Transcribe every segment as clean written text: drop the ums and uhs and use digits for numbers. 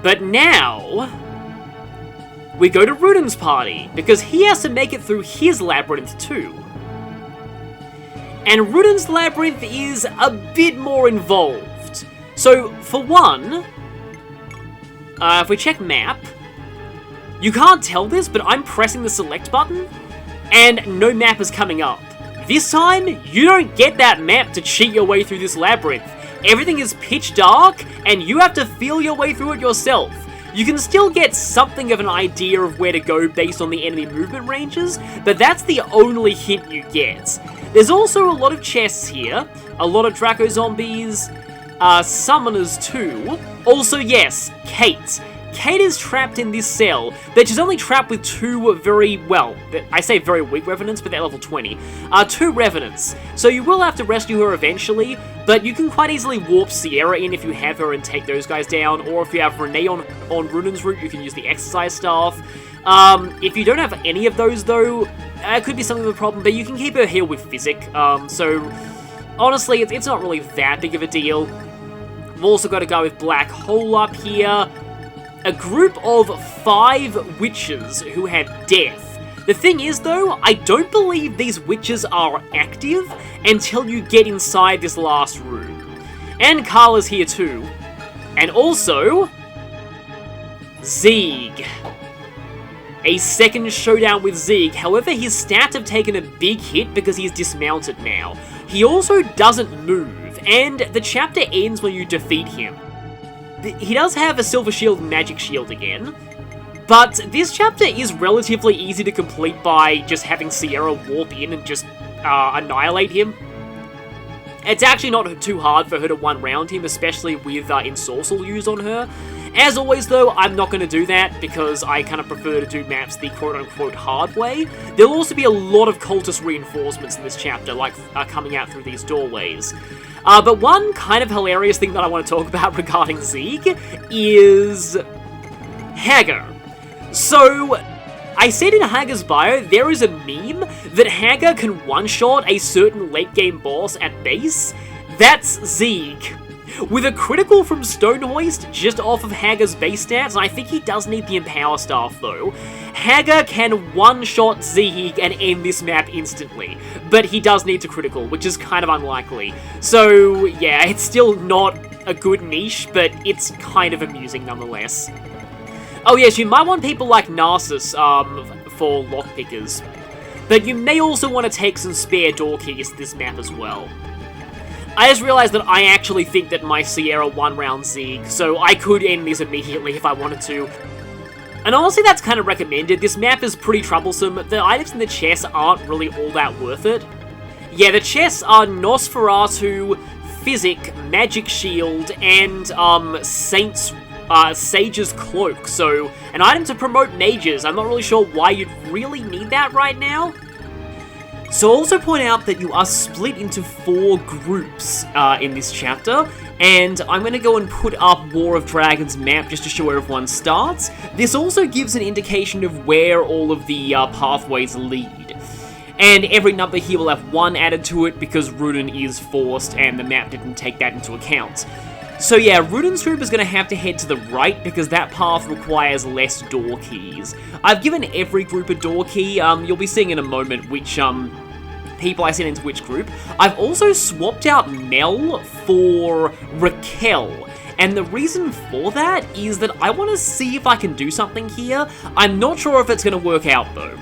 But now, we go to Rudin's party, because he has to make it through his labyrinth too. And Rudin's labyrinth is a bit more involved. So, for one, if we check map, you can't tell this, but I'm pressing the select button, and no map is coming up. This time, you don't get that map to cheat your way through this labyrinth. Everything is pitch dark, and you have to feel your way through it yourself. You can still get something of an idea of where to go based on the enemy movement ranges, but that's the only hint you get. There's also a lot of chests here, a lot of Draco zombies, summoners too. Also, yes, Kate. Kate is trapped in this cell, but she's only trapped with two I say very weak revenants, but they're level 20. Two revenants. So you will have to rescue her eventually, but you can quite easily warp Sierra in if you have her and take those guys down, or if you have Renee on Runin's route, you can use the exercise staff. If you don't have any of those though, it could be something of a problem, but you can keep her healed with Physic, so honestly, it's not really that big of a deal. We've also got a guy with Black Hole up here. A group of 5 witches who had death. The thing is though, I don't believe these witches are active until you get inside this last room. And Carla's here too. And also, Zeeg. A second showdown with Zeeg, however his stats have taken a big hit because he's dismounted now. He also doesn't move, and the chapter ends when you defeat him. He does have a Silver Shield and Magic Shield again, but this chapter is relatively easy to complete by just having Sierra warp in and just annihilate him. It's actually not too hard for her to one-round him, especially with Ensorcel used on her. As always though, I'm not going to do that because I kind of prefer to do maps the quote-unquote hard way. There'll also be a lot of cultist reinforcements in this chapter, like coming out through these doorways. But one kind of hilarious thing that I want to talk about regarding Zeeg is Hagar. So, I said in Hagar's bio, there is a meme that Hagar can one-shot a certain late-game boss at base. That's Zeeg. With a critical from Stonehoist just off of Hagar's base stats, and I think he does need the Empower Staff though, Hagar can one-shot Zeeg and end this map instantly, but he does need to critical, which is kind of unlikely. So yeah, it's still not a good niche, but it's kind of amusing nonetheless. Oh yes, you might want people like Narcissus for lockpickers, but you may also want to take some spare door keys to this map as well. I just realized that I actually think that my Sierra one-round Zeeg, so I could end this immediately if I wanted to. And honestly, that's kind of recommended. This map is pretty troublesome. The items in the chests aren't really all that worth it. Yeah, the chests are Nosferatu, Physic, Magic Shield, and Sage's Cloak. So, an item to promote mages. I'm not really sure why you'd really need that right now. So also point out that you are split into 4 groups in this chapter, and I'm going to go and put up War of Dragons map just to show where everyone starts. This also gives an indication of where all of the pathways lead. And every number here will have 1 added to it because Rudin is forced and the map didn't take that into account. So yeah, Rudin's group is going to have to head to the right because that path requires less door keys. I've given every group a door key. You'll be seeing in a moment which people I sent into which group. I've also swapped out Mel for Raquel, and the reason for that is that I want to see if I can do something here. I'm not sure if it's going to work out though.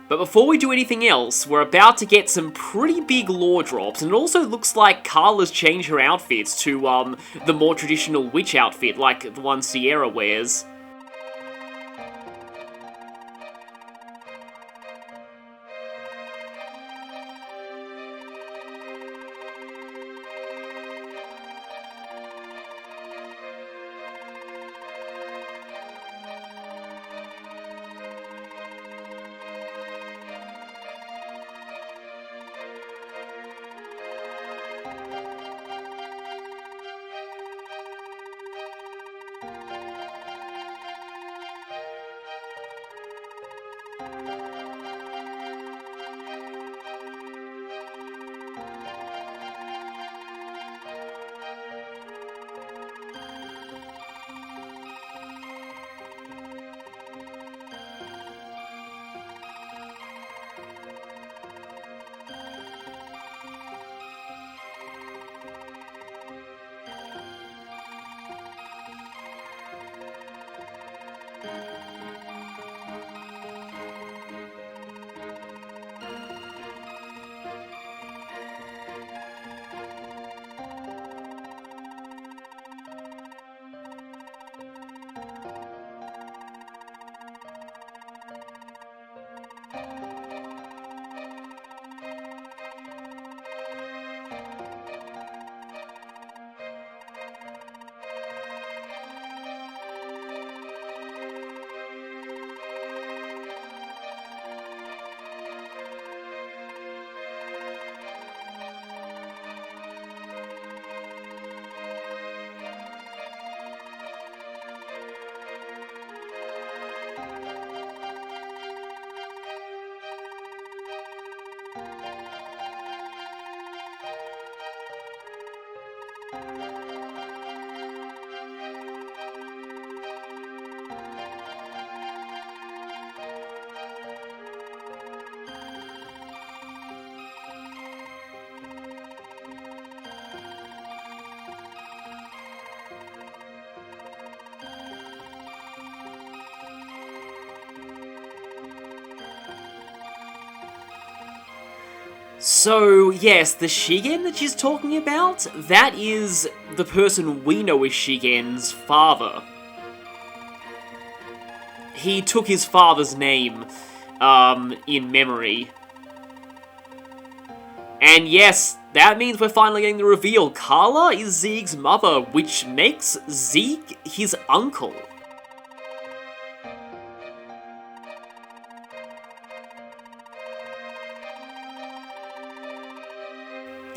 But before we do anything else, we're about to get some pretty big lore drops, and it also looks like Carla's changed her outfits to the more traditional witch outfit, like the one Sierra wears. So, yes, the Shigen that she's talking about, that is the person we know as Shigen's father. He took his father's name, in memory. And yes, that means we're finally getting the reveal. Carla is Zeke's mother, which makes Zeke his uncle.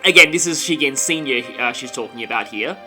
Again, this is Shigen Sr. She's talking about here.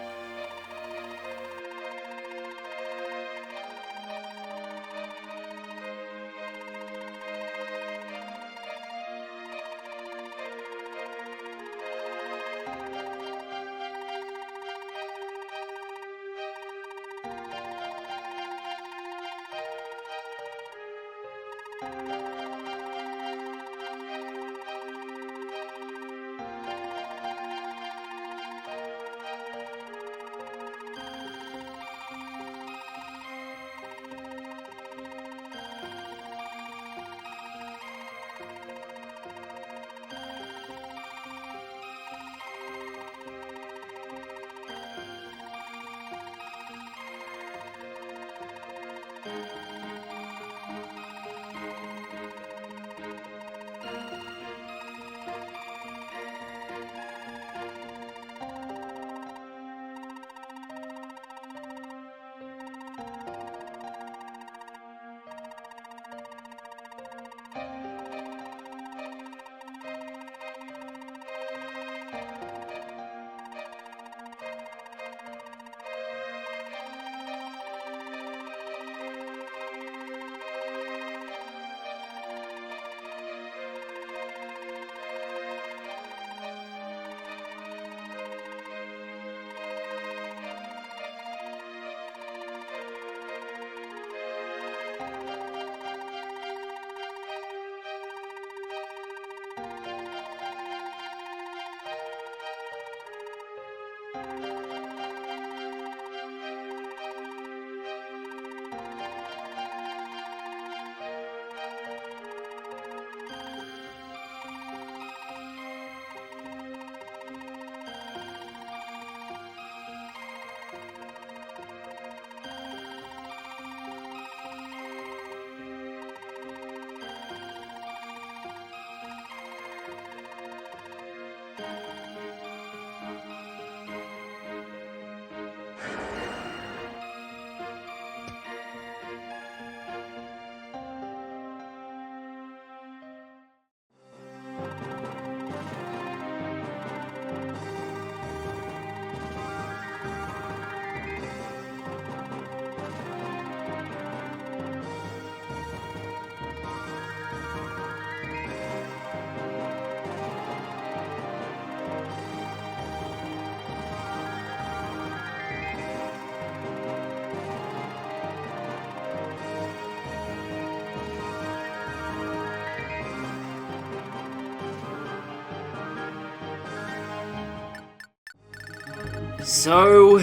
So,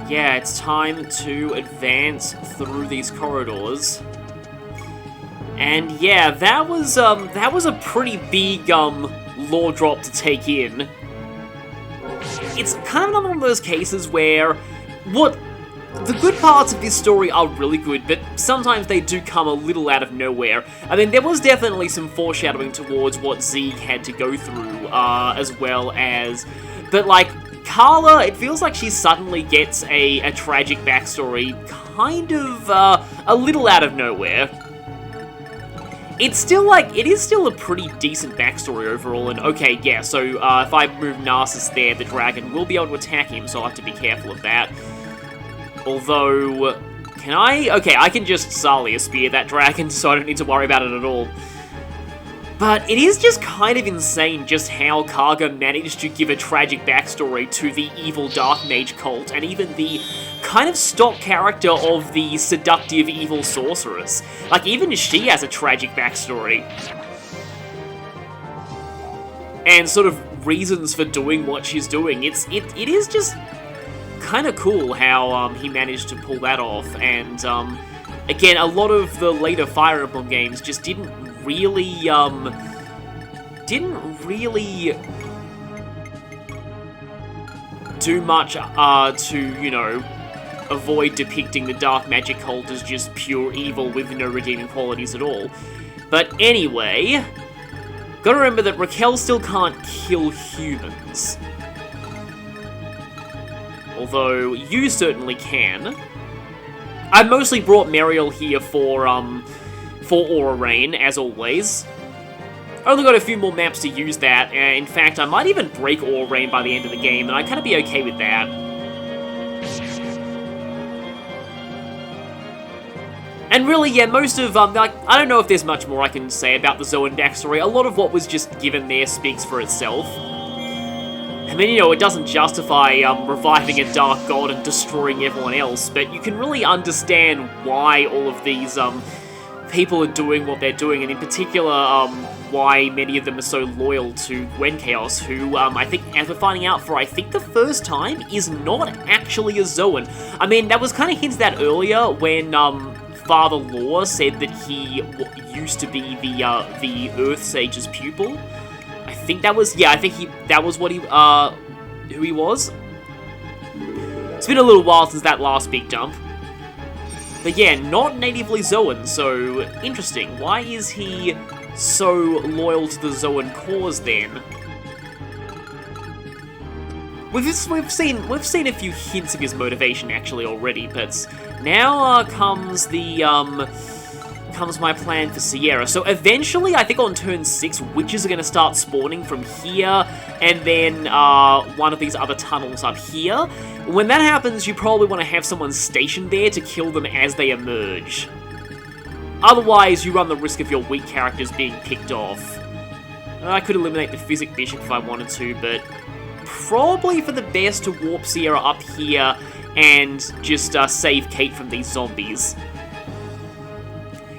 yeah, it's time to advance through these corridors. And yeah, that was a pretty big lore drop to take in. It's kind of another one of those cases where the good parts of this story are really good, but sometimes they do come a little out of nowhere. I mean, there was definitely some foreshadowing towards what Zeke had to go through, as well as... But, like, Carla, it feels like she suddenly gets a tragic backstory, kind of, a little out of nowhere. It's still, like, it is still a pretty decent backstory overall, and okay, yeah, so, if I move Narcissus there, the dragon will be able to attack him, so I'll have to be careful of that. Although, can I? Okay, I can just Salia spear that dragon, so I don't need to worry about it at all. But it is just kind of insane just how Kaga managed to give a tragic backstory to the evil Dark Mage cult, and even the kind of stock character of the seductive evil sorceress. Like, even she has a tragic backstory. And sort of reasons for doing what she's doing. It is just kind of cool how he managed to pull that off, and again, a lot of the later Fire Emblem games just didn't really do much to, you know, avoid depicting the Dark Magic cult as just pure evil with no redeeming qualities at all. But anyway, gotta remember that Raquel still can't kill humans. Although, you certainly can. I mostly brought Mariel here for Aura Rain, as always. Only got a few more maps to use that, and in fact, I might even break Aura Rain by the end of the game, and I'd kind of be okay with that. And really, yeah, most of, like, I don't know if there's much more I can say about the Zoan backstory. A lot of what was just given there speaks for itself. I mean, you know, it doesn't justify reviving a dark god and destroying everyone else, but you can really understand why all of these people are doing what they're doing, and in particular, why many of them are so loyal to Gwen Chaos, who, I think, as we're finding out for, I think, the first time, is not actually a Zoan. I mean, that was kind of hinted at earlier when, Father Law said that he used to be the Earth Sage's pupil. I think that was, yeah, I think that was what who he was. It's been a little while since that last big dump. But yeah, not natively Zoan, so interesting. Why is he so loyal to the Zoan cause then? We've seen a few hints of his motivation actually already, but now comes my plan for Sierra. So eventually, I think on turn 6, witches are going to start spawning from here, and then one of these other tunnels up here. When that happens, you probably want to have someone stationed there to kill them as they emerge. Otherwise, you run the risk of your weak characters being picked off. I could eliminate the Physic Bishop if I wanted to, but probably for the best to warp Sierra up here and just save Kate from these zombies.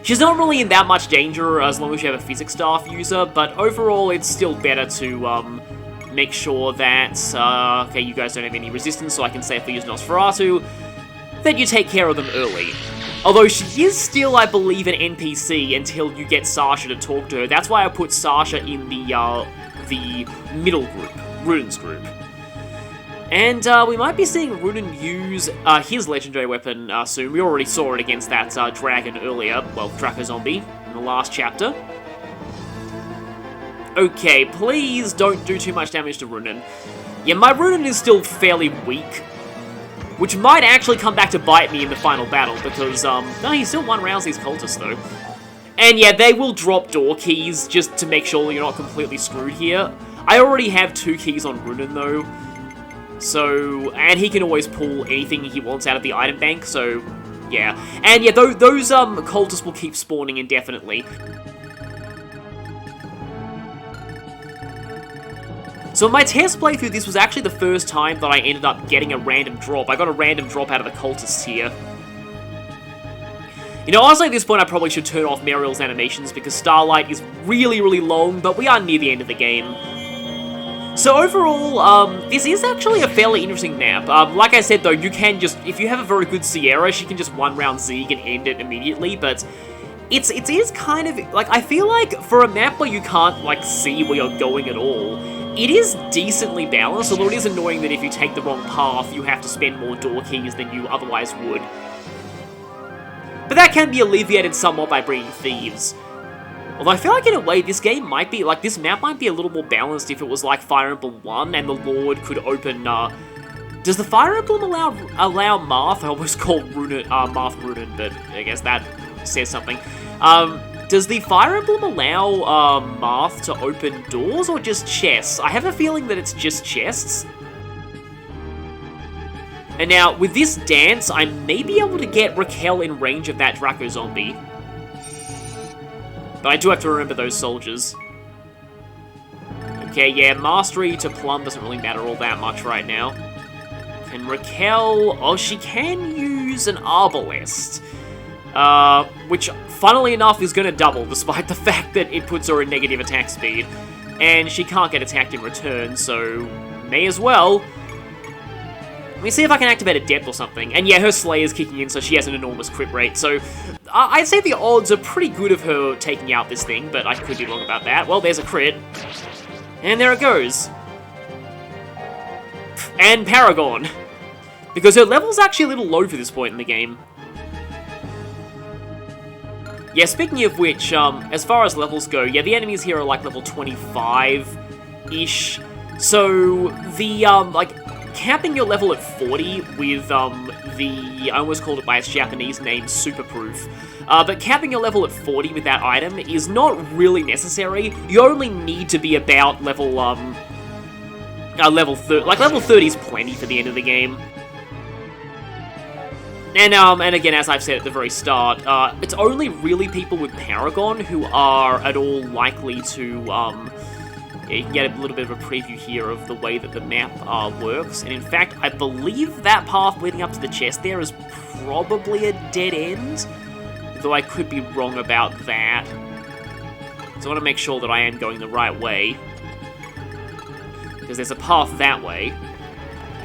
She's not really in that much danger as long as you have a Physics Staff user, but overall it's still better to make sure that, okay, you guys don't have any resistance, so I can safely use Nosferatu, that you take care of them early. Although she is still, I believe, an NPC until you get Sasha to talk to her. That's why I put Sasha in the middle group, Runen's group. And we might be seeing Runen use his legendary weapon soon. We already saw it against that dragon earlier, well, Draco Zombie, in the last chapter. Okay, please don't do too much damage to Runen. Yeah, my Runen is still fairly weak, which might actually come back to bite me in the final battle, because, no, he still one-rounds these cultists, though. And yeah, they will drop door keys, just to make sure you're not completely screwed here. I already have 2 keys on Runen, though. So, and he can always pull anything he wants out of the item bank, so, yeah. And yeah, those cultists will keep spawning indefinitely. So in my test playthrough, this was actually the first time that I ended up getting a random drop. I got a random drop out of the cultists here. You know, honestly at this point I probably should turn off Mariel's animations because Starlight is really, really long, but we are near the end of the game. So overall, this is actually a fairly interesting map. Like I said though, you can just, if you have a very good Sierra, she can just one-round Zeke and end it immediately, but it is kind of, like, I feel like for a map where you can't, like, see where you're going at all, it is decently balanced, although it is annoying that if you take the wrong path, you have to spend more door keys than you otherwise would. But that can be alleviated somewhat by bringing thieves. Although I feel like in a way this game might be, like, this map might be a little more balanced if it was like Fire Emblem 1 and the Lord could open, does the Fire Emblem allow Marth? I almost called Marth Runen, but I guess that says something. Does the Fire Emblem allow, Marth to open doors or just chests? I have a feeling that it's just chests. And now, with this dance, I may be able to get Raquel in range of that Draco Zombie. But I do have to remember those soldiers. Okay, yeah, Mastery to Plum doesn't really matter all that much right now. Can Raquel... Oh, she can use an Arbalest. Which, funnily enough, is going to double, despite the fact that it puts her in negative attack speed. And she can't get attacked in return, so may as well. Let me see if I can activate a Depth or something. And yeah, her Slayer's kicking in, so she has an enormous crit rate. So I'd say the odds are pretty good of her taking out this thing, but I could be wrong about that. Well, there's a crit. And there it goes. And Paragon. Because her level's actually a little low for this point in the game. Yeah, speaking of which, as far as levels go, yeah, the enemies here are like level 25-ish. So, the, capping your level at 40 with, I almost called it by its Japanese name, Super Proof. But capping your level at 40 with that item is not really necessary. You only need to be about level, level 30. Like, level 30 is plenty for the end of the game. And again, as I've said at the very start, it's only really people with Paragon who are at all likely to, you can get a little bit of a preview here of the way that the map works. And in fact, I believe that path leading up to the chest there is probably a dead end, though I could be wrong about that. So I want to make sure that I am going the right way, because there's a path that way.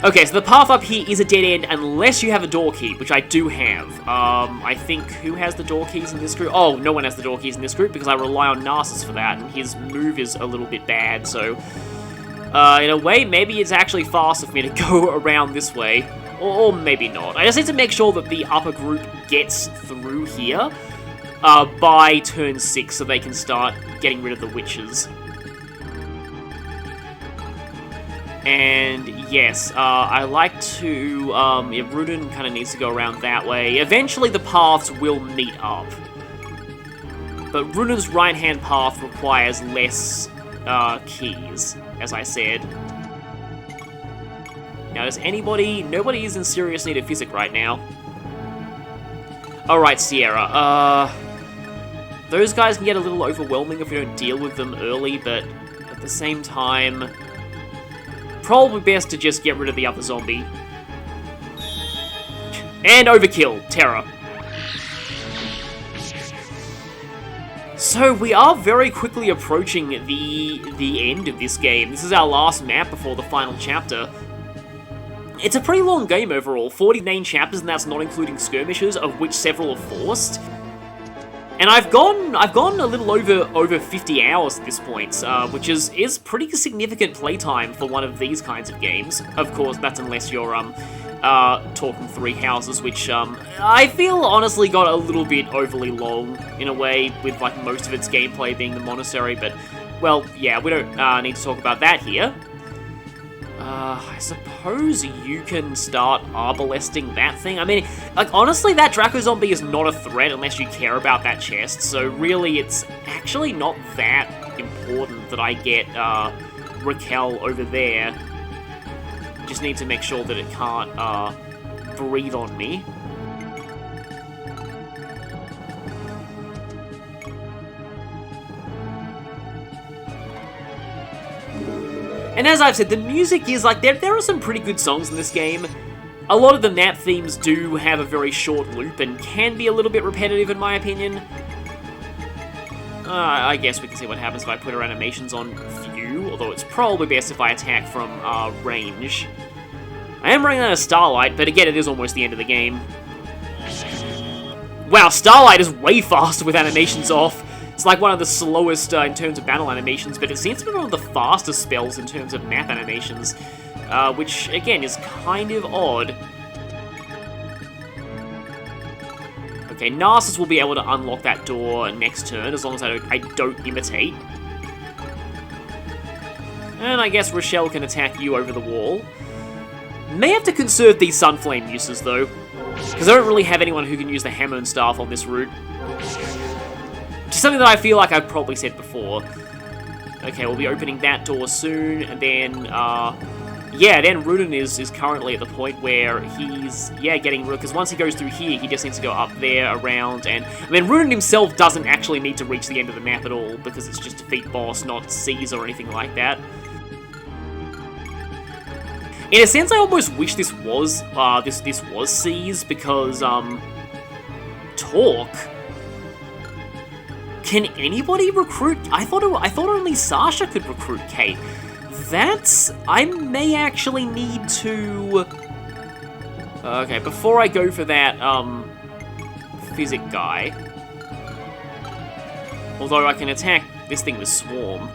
Okay, so the path up here is a dead end unless you have a door key, which I do have. I think, who has the door keys in this group? Oh, no one has the door keys in this group because I rely on Narcissus for that, and his move is a little bit bad, so... in a way, maybe it's actually faster for me to go around this way. Or maybe not. I just need to make sure that the upper group gets through here by turn 6 so they can start getting rid of the witches. And yes, I like to, yeah, Rudin kind of needs to go around that way. Eventually the paths will meet up. But Rudin's right-hand path requires less keys, as I said. Now, does anybody... Nobody is in serious need of physic right now. Alright, Sierra. Those guys can get a little overwhelming if we don't deal with them early, but at the same time... Probably best to just get rid of the other zombie. And overkill. Terror. So we are very quickly approaching the end of this game. This is our last map before the final chapter. It's a pretty long game overall. 40 main chapters, and that's not including skirmishes, of which several are forced. And I've gone a little over 50 hours at this point, which is pretty significant playtime for one of these kinds of games. Of course, that's unless you're talking Three Houses, which I feel honestly got a little bit overly long in a way, with like most of its gameplay being the monastery. But well, yeah, we don't need to talk about that here. I suppose you can start arbalesting that thing. I mean, like, honestly, that Draco Zombie is not a threat unless you care about that chest, so really, it's actually not that important that I get, Raquel over there. Just need to make sure that it can't, breathe on me. And as I've said, the music is, like, there are some pretty good songs in this game. A lot of the map themes do have a very short loop and can be a little bit repetitive in my opinion. I guess we can see what happens if I put our animations on view, although it's probably best if I attack from range. I am running out of Starlight, but again, it is almost the end of the game. Wow, Starlight is way faster with animations off. It's like one of the slowest in terms of battle animations, but it seems to be one of the fastest spells in terms of map animations, which, again, is kind of odd. Okay, Narcissus will be able to unlock that door next turn, as long as I don't imitate. And I guess Rochelle can attack you over the wall. May have to conserve these Sunflame uses, though, because I don't really have anyone who can use the Hammer and Staff on this route. Which is something that I feel like I've probably said before. Okay, we'll be opening that door soon, and then, yeah, then Runen is currently at the point where he's, yeah, getting... Because once he goes through here, he just needs to go up there, around, and... I mean, Runen himself doesn't actually need to reach the end of the map at all, because it's just defeat boss, not seize or anything like that. In a sense, I almost wish this was, this was seize, because, Talk... Can anybody recruit... I thought only Sasha could recruit Kate. I may actually need to... Okay, before I go for that, Physic guy... Although I can attack this thing with Swarm.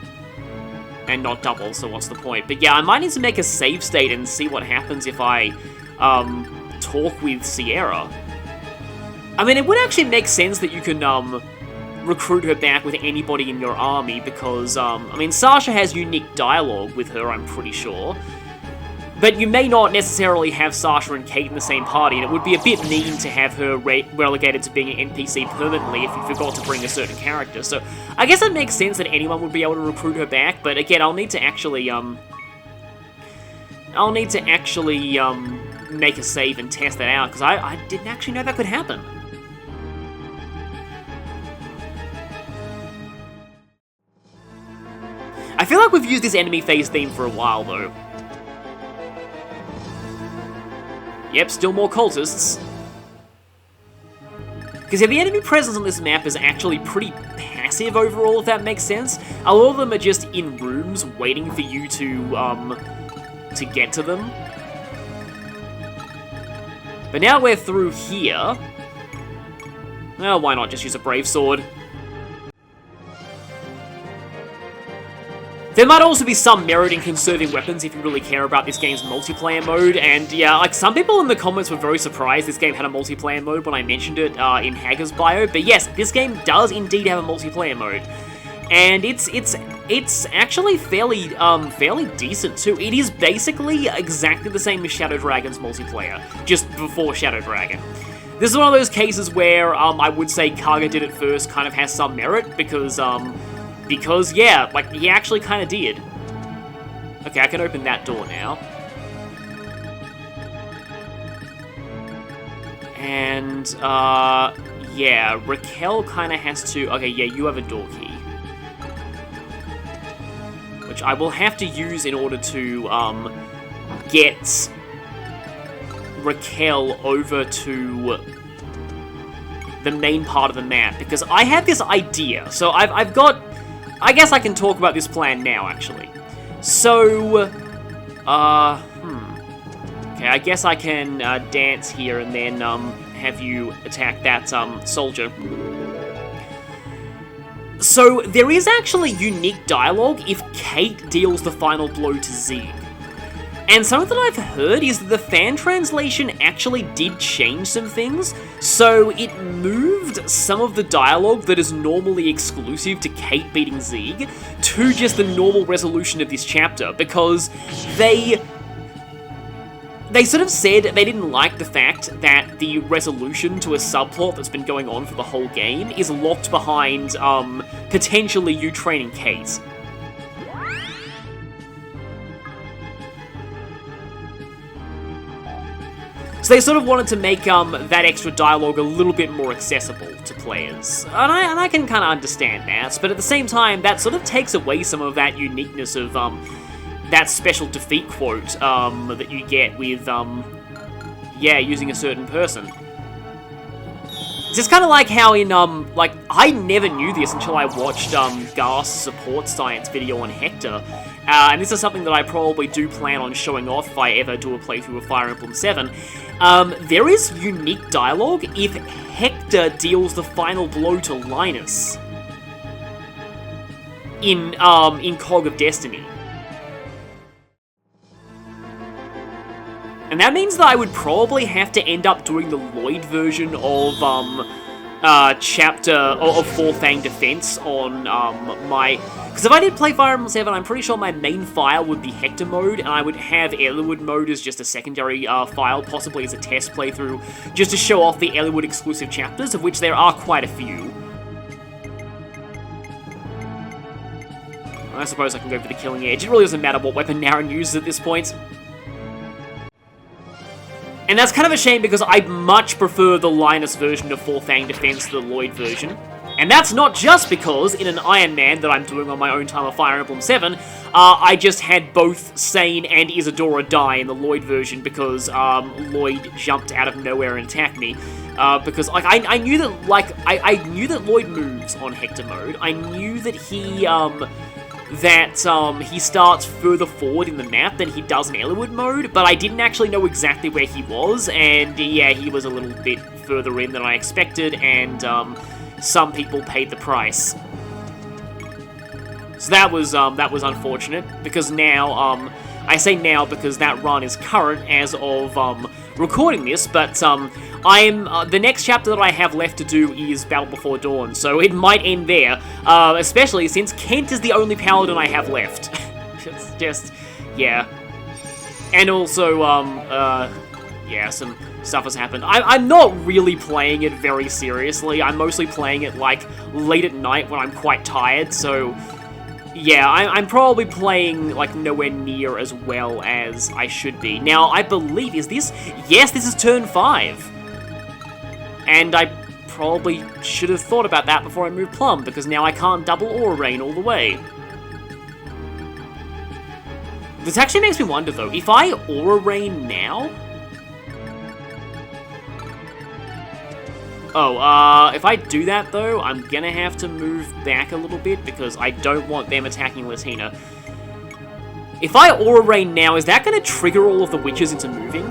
And not double, so what's the point? But yeah, I might need to make a save state and see what happens if I, talk with Sierra. I mean, it would actually make sense that you can, recruit her back with anybody in your army, because, I mean, Sasha has unique dialogue with her, I'm pretty sure. But you may not necessarily have Sasha and Kate in the same party, and it would be a bit mean to have her relegated to being an NPC permanently if you forgot to bring a certain character. So, I guess it makes sense that anyone would be able to recruit her back, but again, I'll need to actually, make a save and test that out, because I didn't actually know that could happen. I feel like we've used this enemy phase theme for a while, though. Yep, still more cultists. Because yeah, the enemy presence on this map is actually pretty passive overall, if that makes sense. A lot of them are just in rooms waiting for you to get to them. But now we're through here. Well, why not just use a Brave Sword? There might also be some merit in conserving weapons if you really care about this game's multiplayer mode, and yeah, like some people in the comments were very surprised this game had a multiplayer mode when I mentioned it in Hager's bio, but yes, this game does indeed have a multiplayer mode. And it's actually fairly decent too. It is basically exactly the same as Shadow Dragon's multiplayer, just before Shadow Dragon. This is one of those cases where I would say Kaga did it first kind of has some merit, because yeah, like, he actually kind of did. Okay, I can open that door now. And, yeah, Raquel kind of has to... Okay, yeah, you have a door key. Which I will have to use in order to, get Raquel over to the main part of the map. Because I have this idea. So I've got... I guess I can talk about this plan now, actually. So, okay, I guess I can dance here and then have you attack that soldier. So, there is actually unique dialogue if Kate deals the final blow to Zeke. And something that I've heard is that the fan translation actually did change some things, so it moved some of the dialogue that is normally exclusive to Kate beating Zeke to just the normal resolution of this chapter, because they sort of said they didn't like the fact that the resolution to a subplot that's been going on for the whole game is locked behind, potentially you training Kate. So they sort of wanted to make that extra dialogue a little bit more accessible to players. And I can kind of understand that, but at the same time, that sort of takes away some of that uniqueness of that special defeat quote that you get with, yeah, using a certain person. It's just kind of like how in, like, I never knew this until I watched Garth's support science video on Hector. And this is something that I probably do plan on showing off if I ever do a playthrough of Fire Emblem 7. There is unique dialogue if Hector deals the final blow to Linus in Cog of Destiny. And that means that I would probably have to end up doing the Lloyd version of chapter of Four Fang Defense on my... Because if I did play Fire Emblem 7, I'm pretty sure my main file would be Hector mode, and I would have Eliwood mode as just a secondary file, possibly as a test playthrough, just to show off the Eliwood exclusive chapters, of which there are quite a few. I suppose I can go for the Killing Edge. It really doesn't matter what weapon Naren uses at this point. And that's kind of a shame because I much prefer the Linus version of Four Fang Defense to the Lloyd version. And that's not just because in an Iron Man that I'm doing on my own time of Fire Emblem 7, I just had both Sane and Isadora die in the Lloyd version because Lloyd jumped out of nowhere and attacked me. Because like I knew that I knew that Lloyd moves on Hector mode. I knew that he starts further forward in the map than he does in Eliwood mode, but I didn't actually know exactly where he was, and yeah, he was a little bit further in than I expected, and some people paid the price. So that was unfortunate, because now, I say now because that run is current as of recording this, but the next chapter that I have left to do is Battle Before Dawn, so it might end there, especially since Kent is the only paladin I have left. It's just, yeah. And also, yeah, some stuff has happened. I'm not really playing it very seriously. I'm mostly playing it, like, late at night when I'm quite tired, so yeah, I'm probably playing, like, nowhere near as well as I should be. Now, I believe, yes, this is turn 5. And I probably should have thought about that before I moved Plum, because now I can't double Aura Rain all the way. This actually makes me wonder, though, if I Aura Rain now... Oh, if I do that, though, I'm gonna have to move back a little bit, because I don't want them attacking Latina. If I Aura Rain now, is that gonna trigger all of the witches into moving?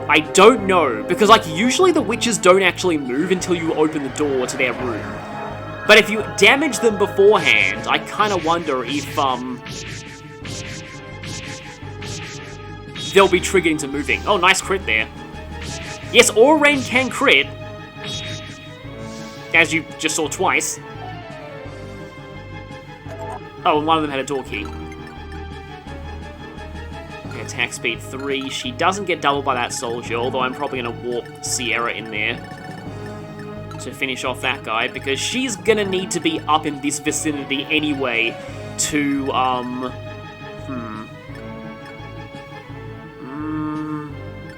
I don't know, because, like, usually the witches don't actually move until you open the door to their room. But if you damage them beforehand, I kind of wonder if, they'll be triggered into moving. Oh, nice crit there. Yes, Aura Rain can crit, as you just saw twice. Oh, and one of them had a door key. Attack speed 3. She doesn't get doubled by that soldier, although I'm probably going to warp Sierra in there to finish off that guy, because she's going to need to be up in this vicinity anyway to,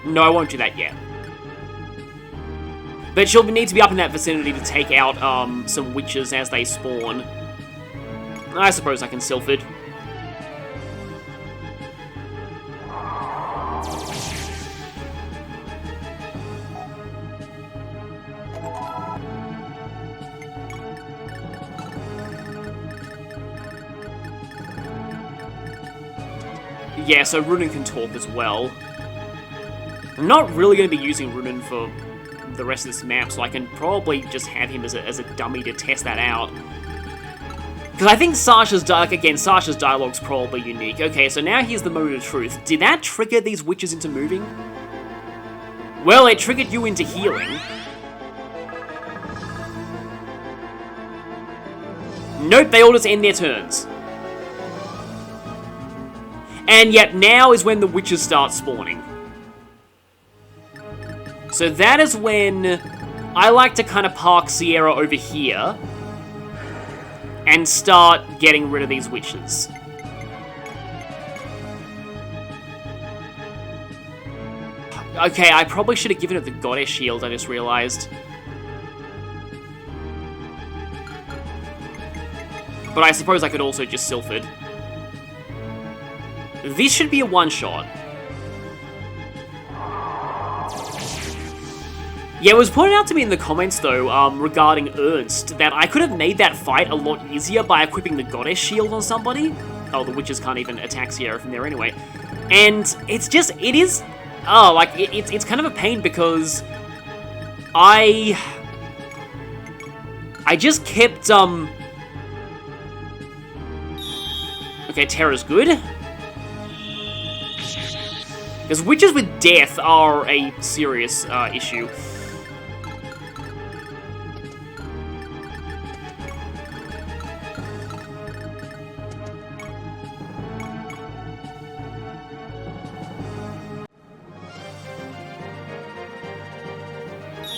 no, I won't do that yet. But she'll need to be up in that vicinity to take out, some witches as they spawn. I suppose I can Sylphid. Yeah, so Runen can talk as well. I'm not really going to be using Runen for the rest of this map, so I can probably just have him as a dummy to test that out. Because I think Sasha's dialogue's probably unique. Okay, so now here's the moment of truth. Did that trigger these witches into moving? Well, it triggered you into healing. Nope, they all just end their turns. And yet now is when the witches start spawning. So that is when I like to kind of park Sierra over here and start getting rid of these witches. Okay, I probably should have given it the Goddess Shield, I just realized. But I suppose I could also just Sylphid. This should be a one-shot. Yeah, it was pointed out to me in the comments, though, regarding Ernst, that I could have made that fight a lot easier by equipping the Goddess Shield on somebody. Oh, the witches can't even attack Sierra from there anyway. And it's just, it's kind of a pain because I just kept, okay, Terra's good. Because witches with death are a serious issue.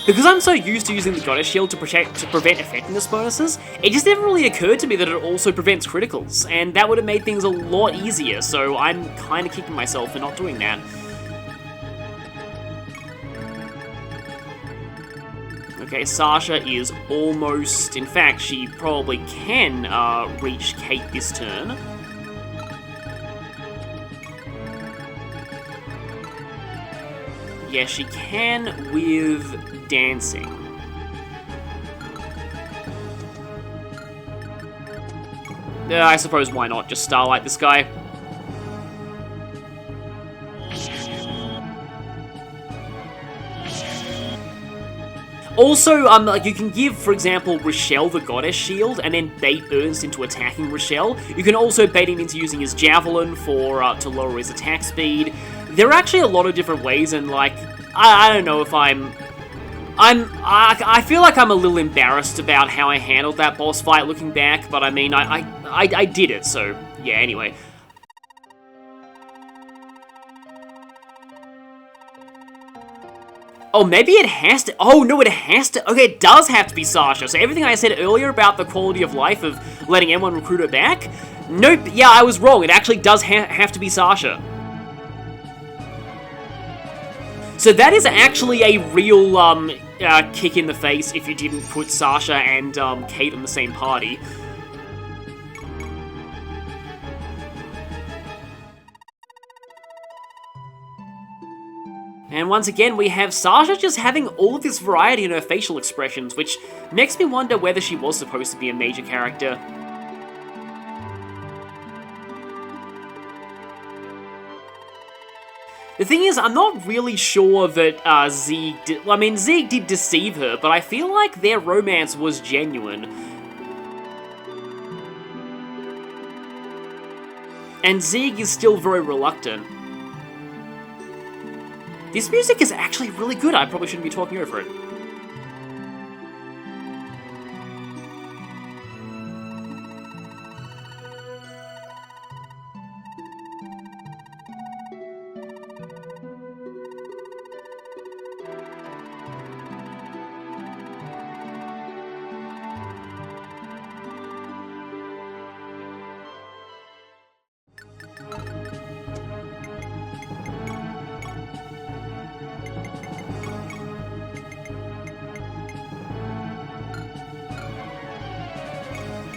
Because I'm so used to using the Goddess Shield to prevent effectiveness bonuses, it just never really occurred to me that it also prevents criticals, and that would have made things a lot easier, so I'm kind of kicking myself for not doing that. Okay, Sasha is almost... In fact, she probably can reach Kate this turn. Yeah, she can with dancing. I suppose why not just Starlight this guy. Also, like you can give, for example, Rochelle the Goddess Shield, and then bait Ernst into attacking Rochelle. You can also bait him into using his Javelin to lower his attack speed. There are actually a lot of different ways, and like, I don't know if I feel like I'm a little embarrassed about how I handled that boss fight looking back, but I mean, I did it, so yeah, anyway. Oh, maybe it has to... Oh, no, it has to... Okay, it does have to be Sasha. So everything I said earlier about the quality of life of letting M1 recruit her back? Nope, yeah, I was wrong. It actually does have to be Sasha. So that is actually a real kick in the face if you didn't put Sasha and Kate in the same party. And once again, we have Sasha just having all of this variety in her facial expressions, which makes me wonder whether she was supposed to be a major character. The thing is, I'm not really sure that Zeke did... Well, I mean, Zeke did deceive her, but I feel like their romance was genuine. And Zeke is still very reluctant. This music is actually really good. I probably shouldn't be talking over it.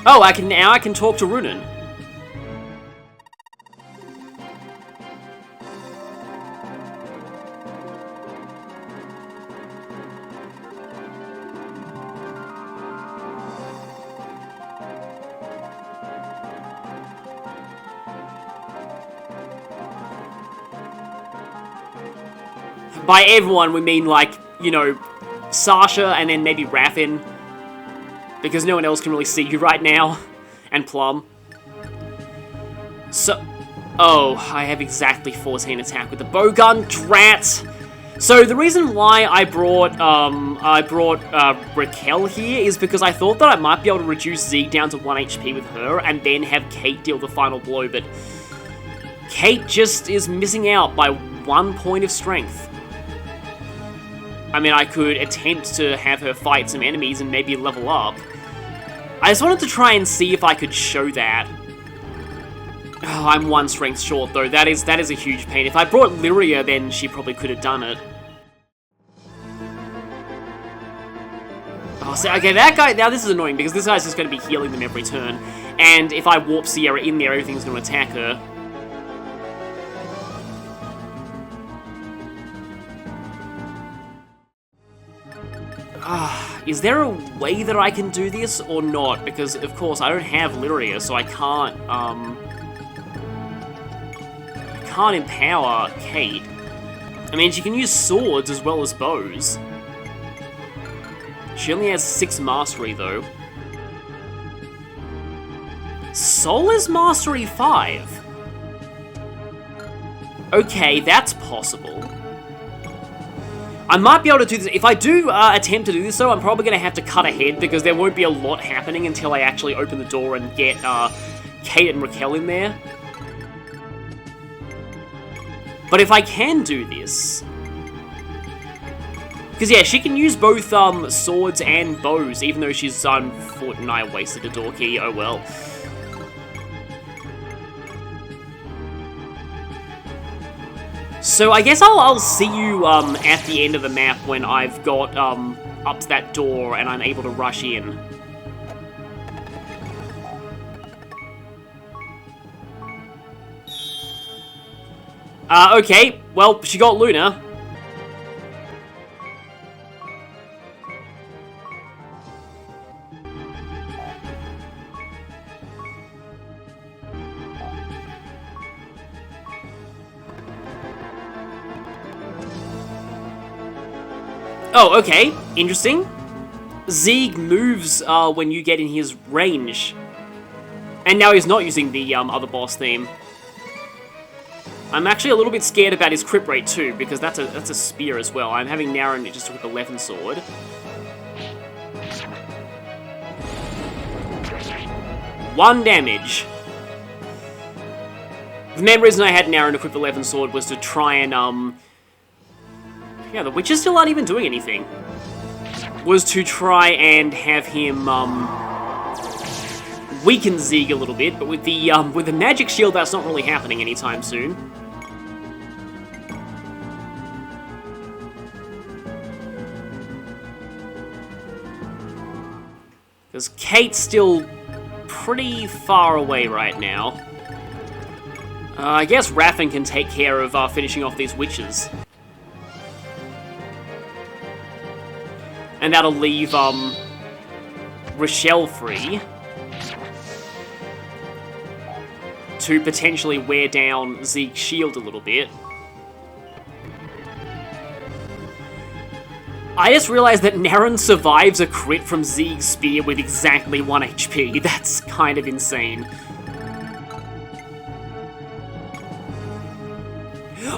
Oh, I can talk to Runan. By everyone, we mean, like, you know, Sasha and then maybe Raffin. Because no one else can really see you right now. And Plum. So... Oh, I have exactly 14 attack with the bowgun. Drat! So the reason why I brought Raquel here is because I thought that I might be able to reduce Zeke down to 1 HP with her and then have Kate deal the final blow, but Kate just is missing out by 1 point of strength. I mean, I could attempt to have her fight some enemies and maybe level up. I just wanted to try and see if I could show that. Oh, I'm 1 strength short, though. That is a huge pain. If I brought Lyria, then she probably could have done it. Oh, so, okay, that guy... Now, this is annoying, because this guy's just going to be healing them every turn. And if I warp Sierra in there, everything's going to attack her. Is there a way that I can do this or not? Because, of course, I don't have Lyria, so I can't empower Kate. I mean, she can use swords as well as bows. She only has 6 mastery, though. Sol is mastery 5. Okay, that's possible. I might be able to do this. If I do attempt to do this, though, I'm probably going to have to cut ahead because there won't be a lot happening until I actually open the door and get Kate and Raquel in there. But if I can do this... Because, yeah, she can use both swords and bows, even though she's unfortunate. I wasted a door key, oh well. So I guess I'll see you at the end of the map when I've got up to that door and I'm able to rush in. Okay, well, she got Luna. Oh, okay, interesting. Zeke moves when you get in his range. And now he's not using the other boss theme. I'm actually a little bit scared about his crit rate too, because that's a spear as well. I'm having Naren just with the Leaven Sword. One damage. The main reason I had Naren equip the Leaven Sword was to try and, yeah, the witches still aren't even doing anything. Was to try and have him, weaken Zeke a little bit, but with the magic shield, that's not really happening anytime soon. Because Kate's still pretty far away right now. I guess Raffen can take care of finishing off these witches. And that'll leave Rochelle free to potentially wear down Zeke's shield a little bit. I just realized that Naren survives a crit from Zeke's spear with exactly 1 HP. That's kind of insane.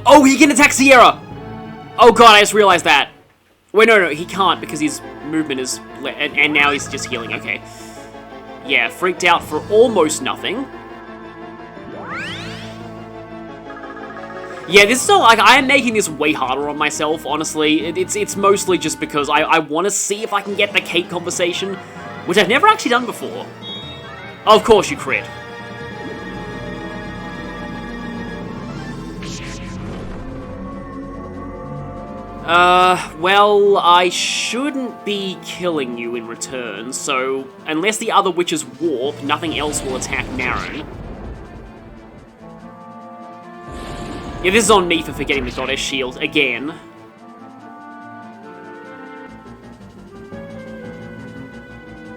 Oh, he can attack Sierra! Oh god, I just realized that. Wait, no, he can't because his movement is... And now he's just healing, okay. Yeah, freaked out for almost nothing. Yeah, this is all, like, I am making this way harder on myself, honestly. It's mostly just because I want to see if I can get the Kate conversation, which I've never actually done before. Of course you crit. Well, I shouldn't be killing you in return, so unless the other witches warp, nothing else will attack Naren. Yeah, this is on me for forgetting the Goddess Shield again.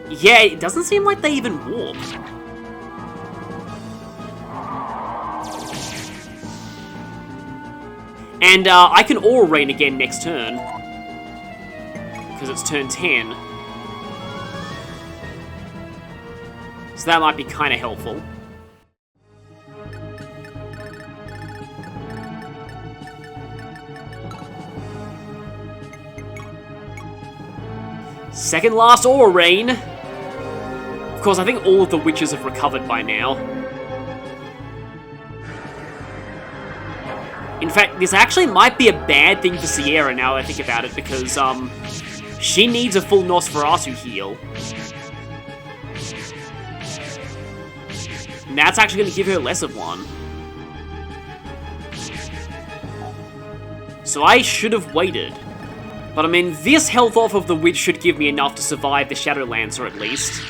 Yeah, it doesn't seem like they even warp. And I can Aura Rain again next turn. Because it's turn 10. So that might be kind of helpful. Second last Aura Rain. Of course, I think all of the witches have recovered by now. In fact, this actually might be a bad thing for Sierra now that I think about it, because, she needs a full Nosferatu heal. And that's actually going to give her less of one. So I should have waited. But I mean, this health off of the witch should give me enough to survive the Shadow Lancer at least.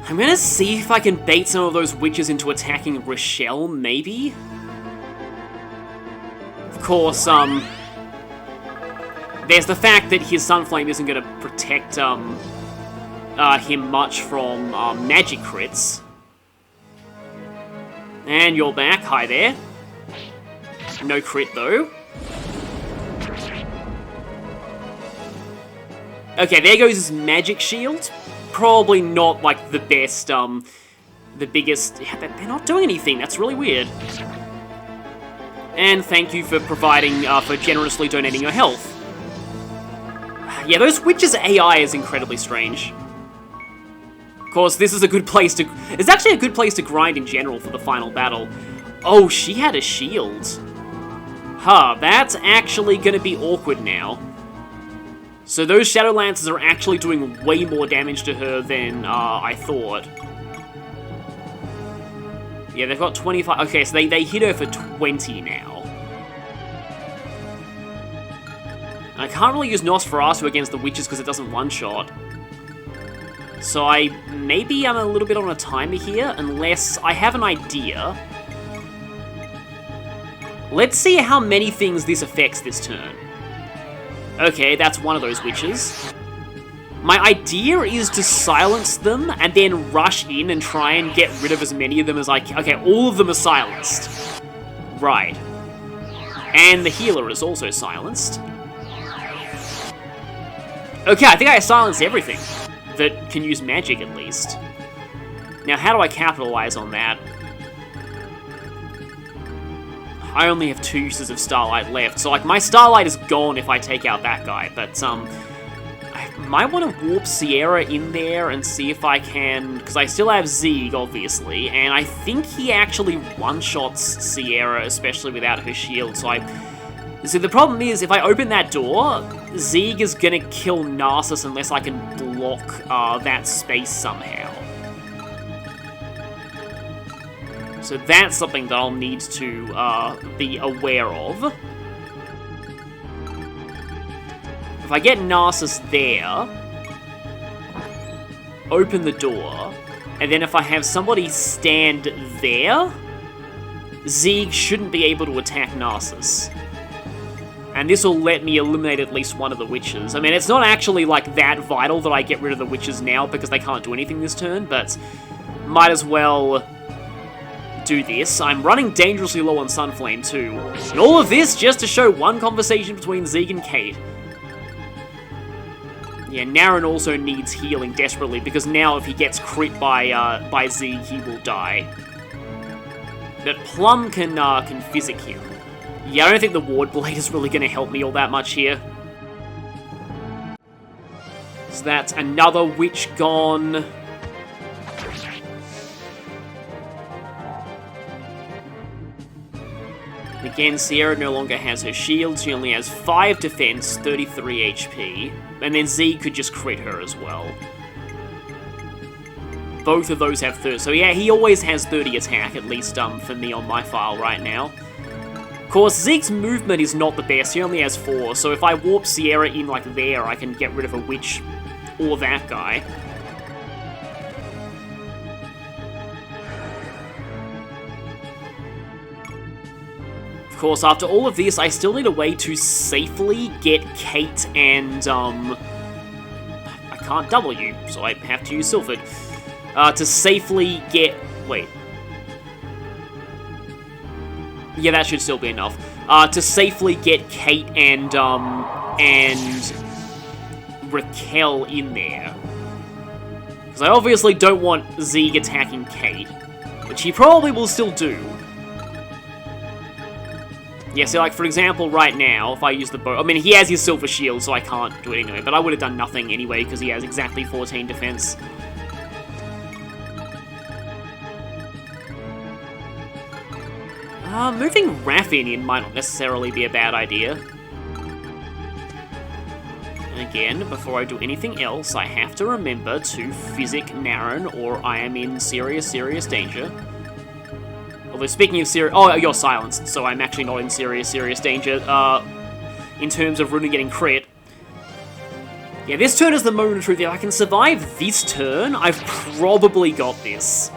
I'm gonna see if I can bait some of those witches into attacking Rochelle, maybe? Of course, there's the fact that his Sunflame isn't gonna protect, him much from, magic crits. And you're back, hi there. No crit, though. Okay, there goes his magic shield. Probably not, like, the best, the biggest... Yeah, they're not doing anything, that's really weird. And thank you for providing, for generously donating your health. Yeah, those witches' AI is incredibly strange. Of course, this is a good place to... It's actually a good place to grind in general for the final battle. Oh, she had a shield. Huh, that's actually gonna be awkward now. So those Shadow Lances are actually doing way more damage to her than I thought. Yeah, they've got 25... Okay, so they hit her for 20 now. And I can't really use Nosferatu against the witches because it doesn't one-shot. So maybe I'm a little bit on a timer here, unless I have an idea. Let's see how many things this affects this turn. Okay, that's one of those witches. My idea is to silence them and then rush in and try and get rid of as many of them as I can. Okay, all of them are silenced. Right. And the healer is also silenced. Okay, I think I silenced everything that can use magic, at least. Now, how do I capitalize on that? I only have 2 uses of Starlight left, so, like, my Starlight is gone if I take out that guy, but, I might want to warp Sierra in there and see if I can... Because I still have Zeke, obviously, and I think he actually one-shots Sierra, especially without her shield, so So the problem is, if I open that door, Zeke is gonna kill Narcissus unless I can block that space somehow. So that's something that I'll need to be aware of. If I get Narcissus there, open the door, and then if I have somebody stand there, Zeke shouldn't be able to attack Narcissus. And this will let me eliminate at least one of the witches. I mean, it's not actually, like, that vital that I get rid of the witches now, because they can't do anything this turn, but might as well do this. I'm running dangerously low on Sunflame, too. And all of this just to show one conversation between Zeke and Kate. Yeah, Naren also needs healing desperately, because now if he gets crit by Zeke, he will die. But Plum can physic him. Yeah, I don't think the Ward Blade is really going to help me all that much here. So that's another witch gone. Again, Sierra no longer has her shield. She only has 5 defense, 33 HP. And then Z could just crit her as well. Both of those have 30. So yeah, he always has 30 attack, at least for me on my file right now. Of course, Zeke's movement is not the best. He only has 4. So if I warp Sierra in like there, I can get rid of a witch or that guy. Of course, after all of this, I still need a way to safely get Kate and, I can't W, so I have to use Sylphid. To safely get... Wait. Yeah, that should still be enough. To safely get Kate and Raquel in there. Because I obviously don't want Zeke attacking Kate, which he probably will still do. Yeah, so like, for example, right now, if I use the bow... I mean, he has his Silver Shield, so I can't do it anyway, but I would have done nothing anyway, because he has exactly 14 defense. Moving Raffin in might not necessarily be a bad idea. And again, before I do anything else, I have to remember to physic Naren, or I am in serious, serious danger. Although, speaking of serious... Oh, you're silenced, so I'm actually not in serious, serious danger, in terms of Runa getting crit. Yeah, this turn is the moment of truth. If I can survive this turn, I've probably got this.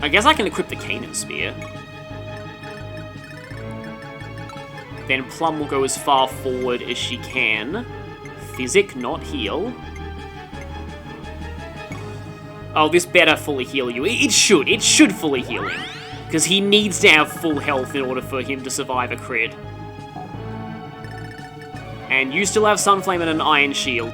I guess I can equip the Canaan Spear. Then Plum will go as far forward as she can. Physic, not heal. Oh, this better fully heal you. It should fully heal him. Because he needs to have full health in order for him to survive a crit. And you still have Sunflame and an Iron Shield.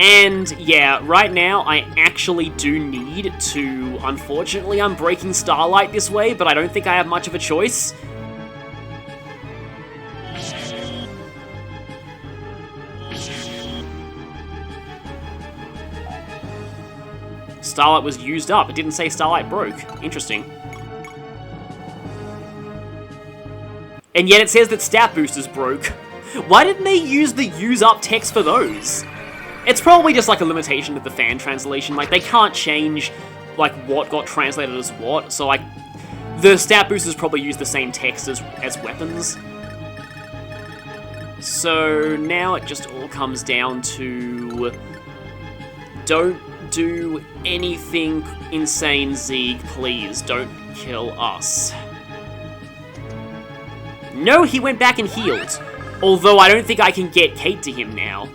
And, yeah, right now, I actually do need to... Unfortunately, I'm breaking Starlight this way, but I don't think I have much of a choice. Starlight was used up. It didn't say Starlight broke. Interesting. And yet it says that stat boosters broke. Why didn't they use the use up text for those? It's probably just like a limitation of the fan translation. Like, they can't change like what got translated as what, so like the stat boosters probably use the same text as weapons. So now it just all comes down to don't do anything insane, Zeeg, please. Don't kill us. No, he went back and healed. Although I don't think I can get Kate to him now.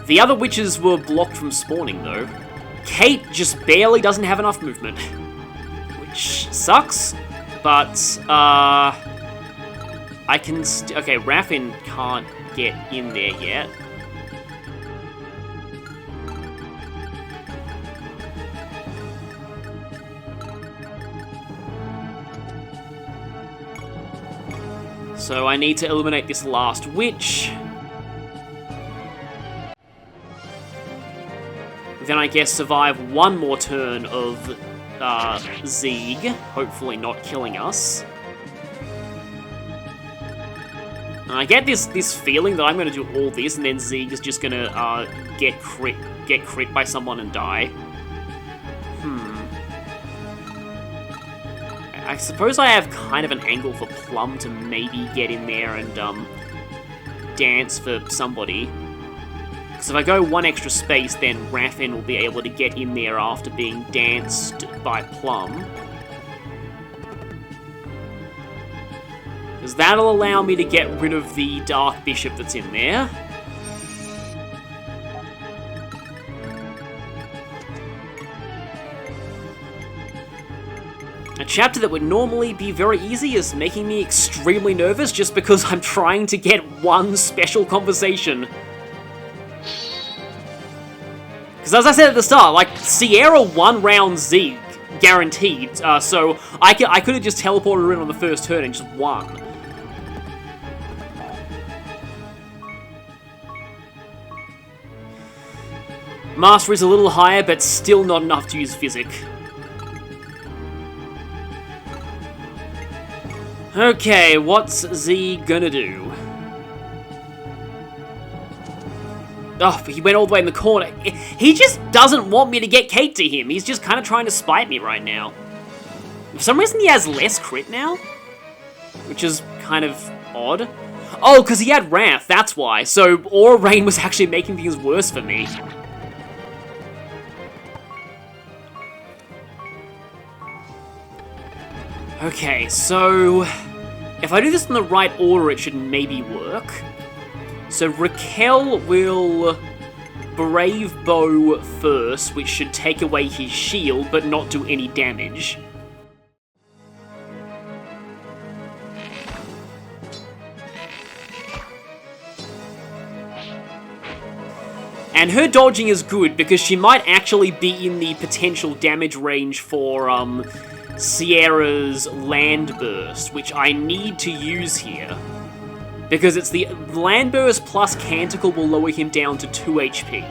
The other witches were blocked from spawning, though. Kate just barely doesn't have enough movement. Which sucks, but, I can okay, Raffin can't get in there yet. So I need to eliminate this last witch. Then I guess survive one more turn of Zeeg, hopefully not killing us. And I get this feeling that I'm going to do all this, and then Zeeg is just going to get crit by someone and die. I suppose I have kind of an angle for Plum to maybe get in there and dance for somebody. Because if I go one extra space, then Raffin will be able to get in there after being danced by Plum. Because that'll allow me to get rid of the Dark Bishop that's in there. A chapter that would normally be very easy is making me extremely nervous just because I'm trying to get one special conversation. Because as I said at the start, like, Sierra one round Zeeg, guaranteed, so I could have just teleported her in on the first turn and just won. Mastery's a little higher, but still not enough to use Physic. Okay, what's Z gonna do? Oh, he went all the way in the corner. He just doesn't want me to get Kate to him. He's just kind of trying to spite me right now. For some reason, he has less crit now, which is kind of odd. Oh, because he had Wrath, that's why. So Aura Rain was actually making things worse for me. Okay, so if I do this in the right order, it should maybe work. So Raquel will Brave Bow first, which should take away his shield, but not do any damage. And her dodging is good, because she might actually be in the potential damage range for, Sierra's Land Burst, which I need to use here. Because it's the Land Burst plus Canticle will lower him down to 2 HP.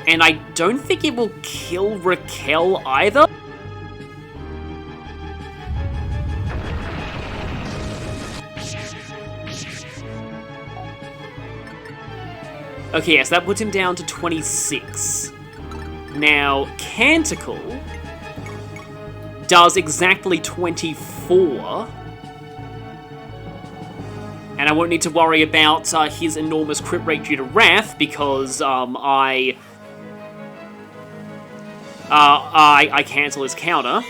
And I don't think it will kill Raquel either. Okay, yes, that puts him down to 26. Now, Canticle does exactly 24. And I won't need to worry about his enormous crit rate due to Wrath, because I cancel his counter.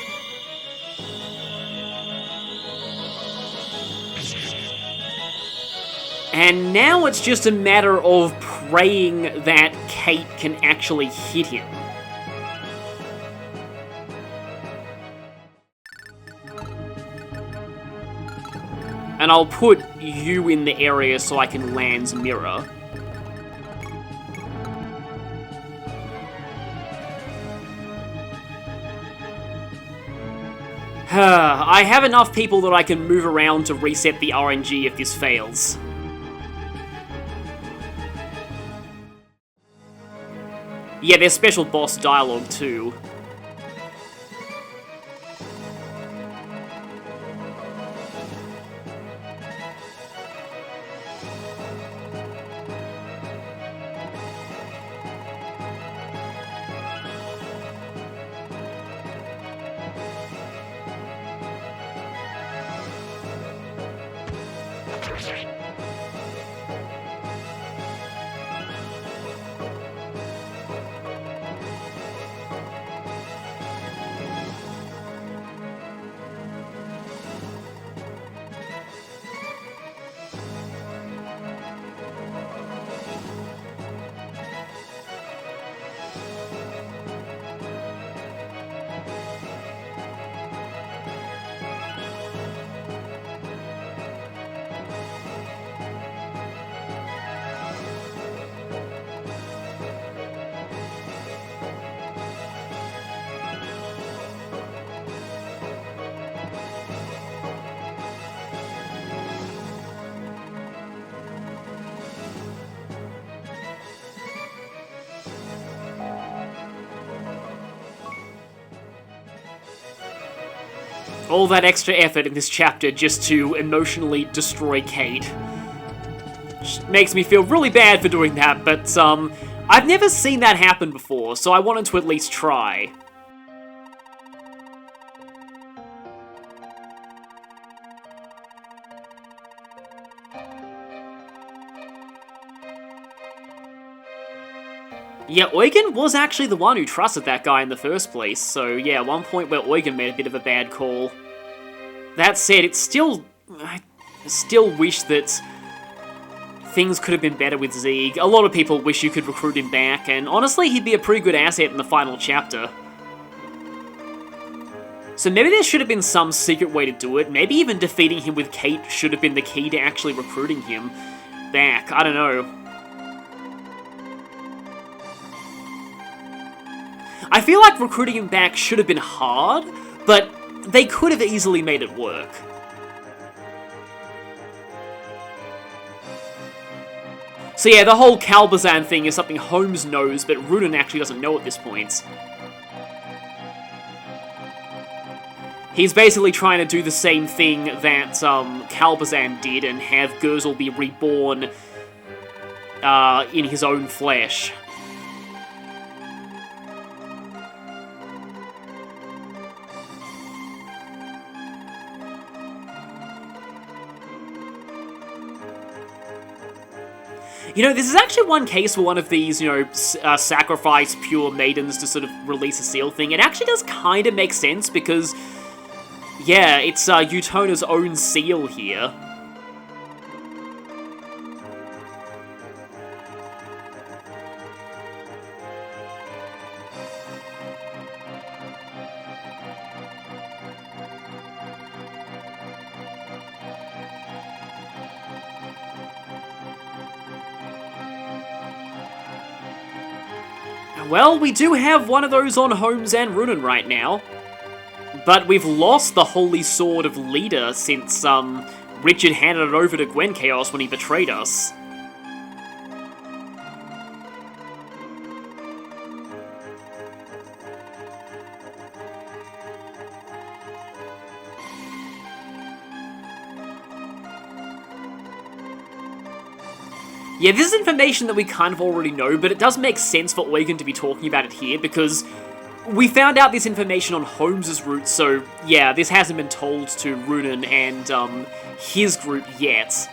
And now it's just a matter of praying that Kate can actually hit him. And I'll put you in the area so I can Land's Mirror. I have enough people that I can move around to reset the RNG if this fails. Yeah, there's special boss dialogue too. All that extra effort in this chapter just to emotionally destroy Kate. Which makes me feel really bad for doing that, but, I've never seen that happen before, so I wanted to at least try. Yeah, Eugen was actually the one who trusted that guy in the first place, so yeah, one point where Eugen made a bit of a bad call. That said, I still wish that things could have been better with Zieg. A lot of people wish you could recruit him back, and honestly, he'd be a pretty good asset in the final chapter. So maybe there should have been some secret way to do it. Maybe even defeating him with Kate should have been the key to actually recruiting him back. I don't know. I feel like recruiting him back should have been hard, but they could have easily made it work. So yeah, the whole Kalbazan thing is something Holmes knows, but Runen actually doesn't know at this point. He's basically trying to do the same thing that Kalbazan did and have Gerzel be reborn in his own flesh. You know, this is actually one case where one of these, you know, sacrifice pure maidens to sort of release a seal thing. It actually does kind of make sense because, yeah, it's Utona's own seal here. Well, we do have one of those on Holmes and Runen right now. But we've lost the Holy Sword of Leader since, Richard handed it over to Gwen Chaos when he betrayed us. Yeah, this is information that we kind of already know, but it does make sense for Eugen to be talking about it here, because we found out this information on Holmes' route, so yeah, this hasn't been told to Runen and, his group yet.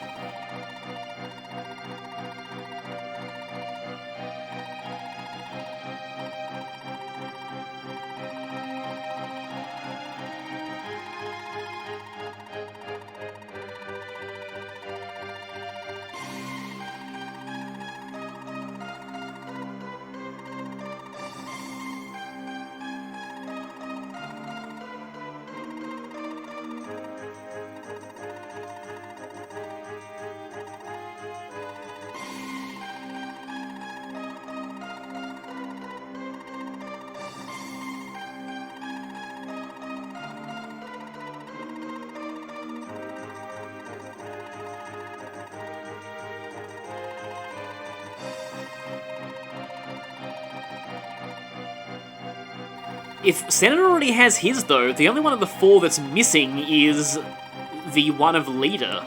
If Senator already has his, though, the only one of the 4 that's missing is the one of Leader.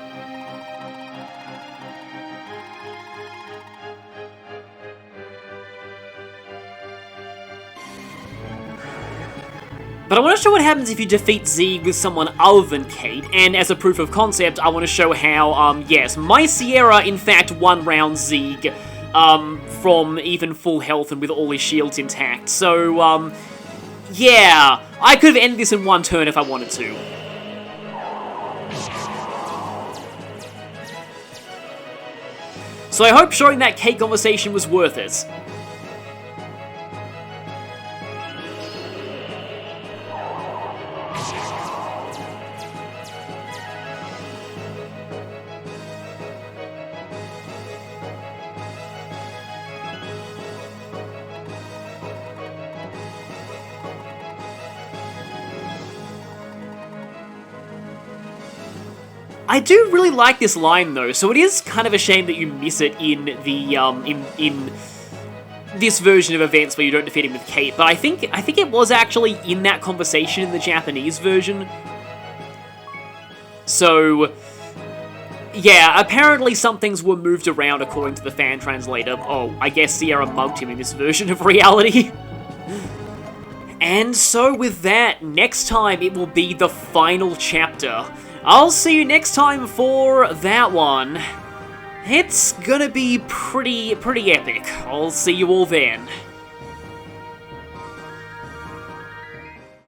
But I want to show what happens if you defeat Zeke with someone other than Kate, and as a proof of concept, I want to show how, yes, my Sierra, in fact, one-round Zeke, from even full health and with all his shields intact. So, yeah, I could have ended this in 1 turn if I wanted to. So I hope showing that Kate conversation was worth it. I do really like this line, though, so it is kind of a shame that you miss it in the, in this version of events where you don't defeat him with Kate, but I think it was actually in that conversation in the Japanese version. So, yeah, apparently some things were moved around according to the fan translator. Oh, I guess Sierra mugged him in this version of reality. And so with that, next time it will be the final chapter. I'll see you next time for that one. It's gonna be pretty epic. I'll see you all then.